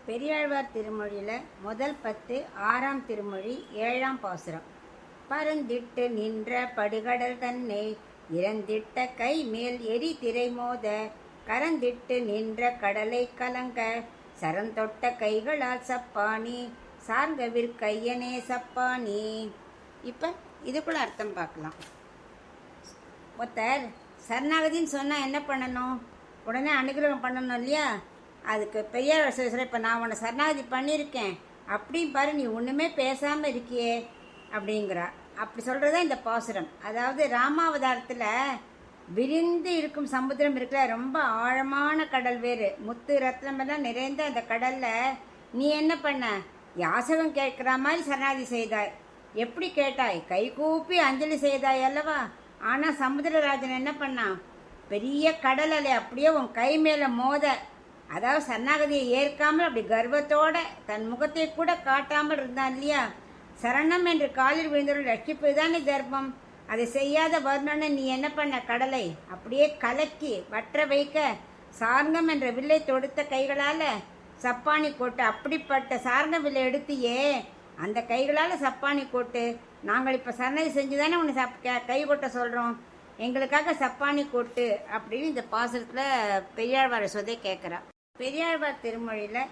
பெரியாழ்வார் திருமொழியில் முதல் 10 6ஆம் திருமொழி 7ஆம் பாசுரம். பருந்திட்டு நின்ற படுகடல் தன்னை இறந்திட்ட கை மேல் எரி திரைமோத கரந்திட்டு நின்ற கடலை கலங்க சரந்தொட்ட கைகளால் சப்பானி சார்கவிற்கையனே சப்பானி. இப்போ இதுக்குள்ள அர்த்தம் பார்க்கலாம். ஒருத்தர் சரணாகதின்னு சொன்னால் என்ன பண்ணணும்? உடனே அனுகிரகம் பண்ணணும் இல்லையா? அதுக்கு பெரியார் சொல்கிற, இப்போ நான் உன்னை சரணாகதி பண்ணியிருக்கேன் அப்படின்னு பாரு, நீ ஒன்றுமே பேசாமல் இருக்கியே அப்படிங்கிறா. அப்படி சொல்கிறதா இந்த பாசுரம். அதாவது ராமாவதாரத்தில் விரிந்து இருக்கும் சமுத்திரம் இருக்கிற ரொம்ப ஆழமான கடல் வேறு, முத்து ரத்னமெல்லாம் நிறைந்த அந்த கடலில் நீ என்ன பண்ண? யாசகம் கேட்குற மாதிரி சரணாகதி செய்தாய். எப்படி கேட்டாய்? கை கூப்பி அஞ்சலி செய்தாய் அல்லவா? ஆனால் சமுத்திரராஜன் என்ன பண்ணான்? பெரிய கடல் அலை அப்படியே உன் கை மேலே மோத, அதாவது சரணாகதியை ஏற்காமல் அப்படி கர்வத்தோட தன் முகத்தை கூட காட்டாமல் இருந்தான் இல்லையா? சரணம் என்று காலில் விழுந்தவர்கள் ரட்சிப்பு தானே தர்மம். அதை செய்யாத வர்ணனை நீ என்ன பண்ண? கடலை அப்படியே கலக்கி வற்ற வைக்க சார்கம் என்ற வில்லை தொடுத்த கைகளால் சப்பானி கோட்டு. அப்படிப்பட்ட சார்ந்த வில்லை எடுத்தியே, அந்த கைகளால் சப்பானி கோட்டு. நாங்கள் இப்போ சரணாகதி செஞ்சு தானே உன்னை கை கொட்ட சொல்கிறோம், எங்களுக்காக சப்பானி கோட்டு அப்படின்னு இந்த பாசுரத்தில் பெரியாழ்வார் சொதை கேட்குறா. பெரியாழ்வார் திருமொழியில்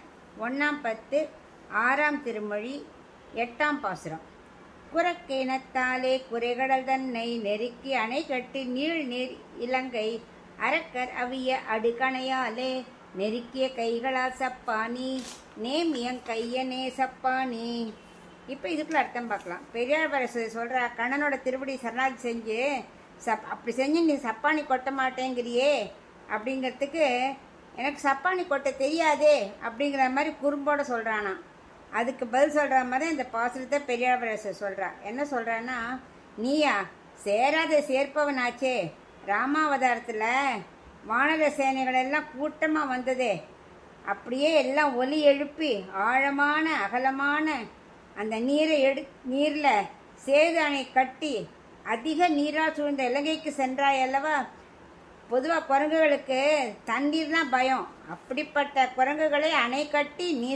1ஆம் 10 6ஆம் திருமொழி 8ஆம் பாசுரம். குரக்கினத்தாலே குறைகடல் தன்னை நெருக்கி அணை கட்டி நீள் நீர் இலங்கை அரக்கர் அவிய அடுக்கணையாலே நெருக்கிய கைகளால் சப்பானி நேமியங் கையனே சப்பானி. இப்போ இதுக்குள்ள அர்த்தம் பார்க்கலாம். பெரியாழ்வார் சொல்கிற, கண்ணனோட திருவடி சரணாகதி செஞ்சு அப்படி செஞ்சு நீ சப்பானி கொட்ட மாட்டேங்கிறியே அப்படிங்கிறதுக்கு, எனக்கு சப்பானி கொட்ட தெரியாதே அப்படிங்கிற மாதிரி குறும்போட சொல்கிறானா. அதுக்கு பதில் சொல்கிற மாதிரி இந்த பாசுரத்தை பெரியாழ்வார் சொல்கிறா. என்ன சொல்கிறான்னா, நீயா சேராத சேர்ப்பவனாச்சே. ராமாவதாரத்தில் வானர சேனைகள் எல்லாம் கூட்டமாக வந்ததே, அப்படியே எல்லாம் ஒலி எழுப்பி ஆழமான அகலமான அந்த நீரில் சேது அணை கட்டி அதிக நீரால் சூழ்ந்த இலங்கைக்கு சென்றாய் அல்லவா? பொதுவாக குரங்குகளுக்கு தண்ணீர் தான் பயம். அப்படிப்பட்ட குரங்குகளை அணை கட்டி நீ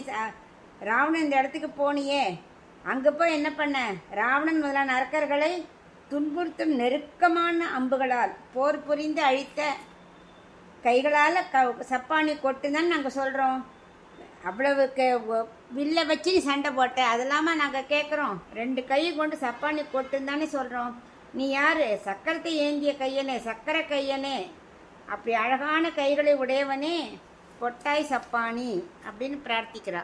ராவணன் இந்த இடத்துக்கு போனியே, அங்கே போய் என்ன பண்ண? ராவணன் முதலான அரக்கர்களை துன்புறுத்தும் நெருக்கமான அம்புகளால் போர் புரிந்து அழித்த கைகளால் சப்பானி கொட்டுன்னு நாங்கள் சொல்கிறோம். அவ்வளவுக்கு வில்லை வச்சு நீ சண்டை போட்ட, அதெல்லாமா நாங்கள் கேட்குறோம்? 2 கையை கொண்டு சப்பானி கொட்டுன்னு தானே சொல்கிறோம். நீ யார்? சக்கரத்தை ஏந்திய கையனே, சக்கர கையனே, அப்படி அழகான கைகளை உடையவனே, கொட்டாய் சப்பானி அப்படின்னு பிரார்த்திக்கிறா.